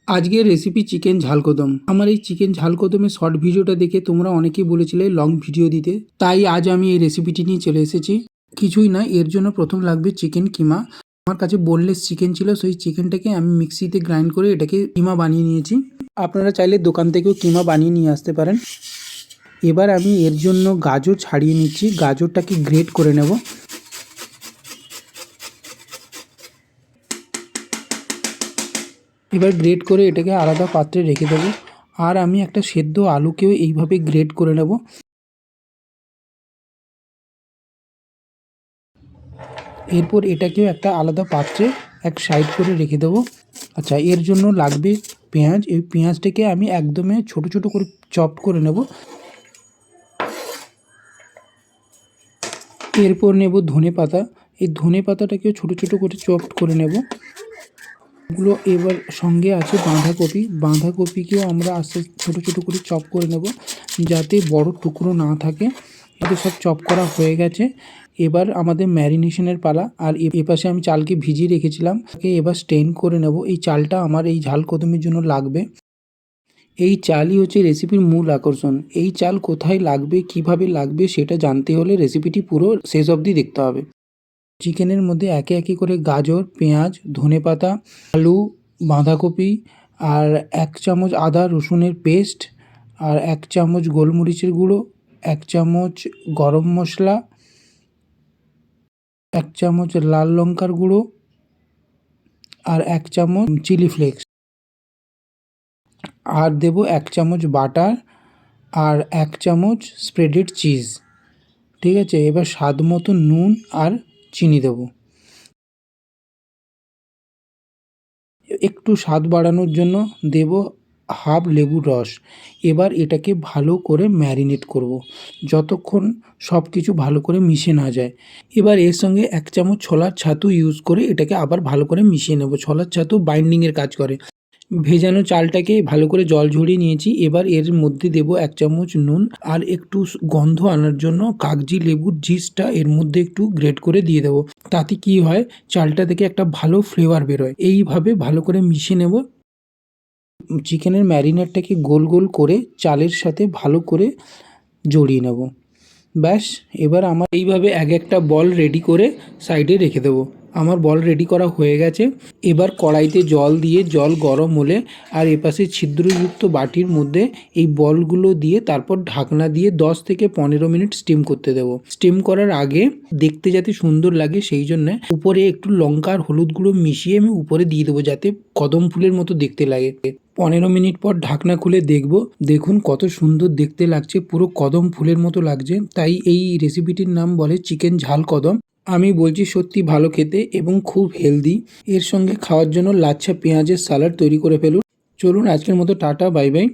আজকের recipe chicken ঝাল কদম। আমার এই চিকেন ঝাল কদমের শর্ট ভিডিওটা দেখে তোমরা অনেকেই বলেছিলে লং ভিডিও দিতে, তাই আজ আমি এই রেসিপিটি নিয়ে চলে এসেছি। কিছুই না, এর জন্য প্রথম লাগবে চিকেন কিমা। আমার কাছে বোনলেস চিকেন ছিল, সেই চিকেনটাকে আমি মিক্সিতে গ্রাইন্ড করে এটাকে কিমা বানিয়ে নিয়েছি। আপনারা চাইলে দোকান থেকেও কিমা বানিয়ে নিয়ে আসতে পারেন। এবার আমি এর জন্য গাজর ছাড়িয়ে নিচ্ছি, গাজরটাকে গ্রেট করে নেব। এবার গ্রেট করে এটাকে আলাদা পাত্রে রেখে দেবো। আর আমি একটা সেদ্ধ আলুকেও এইভাবে গ্রেট করে নেব। এরপর এটাকেও একটা আলাদা পাত্রে এক সাইড করে রেখে দেবো। আচ্ছা, এর জন্য লাগবে পেঁয়াজ। এই পেঁয়াজটাকে আমি একদমই ছোট ছোট করে চপ করে নেব। এরপর নেব ধনে পাতা। এই ধনে পাতাটাকেও ছোট ছোট করে চপ করে নেব। এগুলো এবার সঙ্গে আছে বাঁধাকপি। বাঁধাকপিকেও আমরা আস্তে ছোট ছোট করে চপ করে নেব, যাতে বড় টুকরো না থাকে। এতে সব চপ করা হয়ে গেছে। এবার আমাদের ম্যারিনেশনের পালা। আর এপাশে আমি চালকে ভিজিয়ে রেখেছিলাম, তাকে এবার স্টেইন করে নেব। এই চালটা আমার এই ঝাল কদমের জন্য লাগবে। এই চালই হচ্ছে রেসিপির মূল আকর্ষণ। এই চাল কোথায় লাগবে, কিভাবে লাগবে সেটা জানতে হলে রেসিপিটি পুরো শেষ অবধি দেখতে হবে। চিকেনের মধ্যে একে একে করে গাজর, পেঁয়াজ, ধনেপাতা, আলু, বাঁধাকপি, আর 1 চামচ আদা রসুনের পেস্ট, আর 1 চামচ গোলমরিচের গুঁড়ো, 1 চামচ গরম মশলা, 1 চামচ লাল লঙ্কার গুঁড়ো, আর 1 চামচ চিলি ফ্লেক্স, আর দেব 1 চামচ বাটার, আর 1 চামচ স্প্রেডেড চিজ। ঠিক আছে, এবার স্বাদ মতো নুন আর চিনি দেবো। একটু স্বাদ বাড়ানোর জন্য দেব হাফ লেবুর রস। এবার এটাকে ভালো করে ম্যারিনেট করব, যতক্ষণ সব কিছু ভালো করে মিশে না যায়। এবার এর সঙ্গে 1 চামচ ছোলার ছাতু ইউজ করে এটাকে আবার ভালো করে মিশিয়ে নেব। ছোলার ছাতু বাইন্ডিংয়ের কাজ করে। ভেজানো চালটাকে ভালো করে জল ঝরিয়ে নিয়েছি। এবার এর মধ্যে দেব 1 চামচ নুন, আর একটু গন্ধ আনার জন্য কাগজি লেবুর জিসটা এর মধ্যে একটু গ্রেট করে দিয়ে দেবো। তাতে কি হয়, চালটা থেকে একটা ভালো ফ্লেভার বেরোয়। এইভাবে ভালো করে মিশিয়ে নেব। চিকেনের ম্যারিনেটটাকে গোল গোল করে চালের সাথে ভালো করে জড়িয়ে নেব। ব্যাস, এবার আমার এইভাবে এক একটা বল রেডি করে সাইডে রেখে দেবো। আমার বল রেডি করা হয়ে গেছে। এবার কড়াইতে জল দিয়ে, জল গরম হলে আর এপাশে ছিদ্রযুক্ত বাটির মধ্যে এই বলগুলো দিয়ে তারপর ঢাকনা দিয়ে 10 থেকে 15 মিনিট স্টিম করতে দেবো। স্টিম করার আগে দেখতে যাতে সুন্দর লাগে সেই জন্য উপরে একটু লঙ্কা আর হলুদ গুঁড়ো মিশিয়ে আমি উপরে দিয়ে দেবো, যাতে কদম ফুলের মতো দেখতে লাগে। 15 মিনিট পর ঢাকনা খুলে দেখব, দেখুন কত সুন্দর দেখতে লাগছে, পুরো কদম ফুলের মতো লাগছে। তাই এই রেসিপিটির নাম বলে চিকেন ঝাল কদম। আমি বলছি সত্যি ভালো খেতে এবং খুব হেলদি। এর সঙ্গে খাওয়ার জন্য লাচ্ছা পেঁয়াজের সালাড তৈরি করে ফেলুন। চলুন, আজকের মতো টাটা, বাই বাই।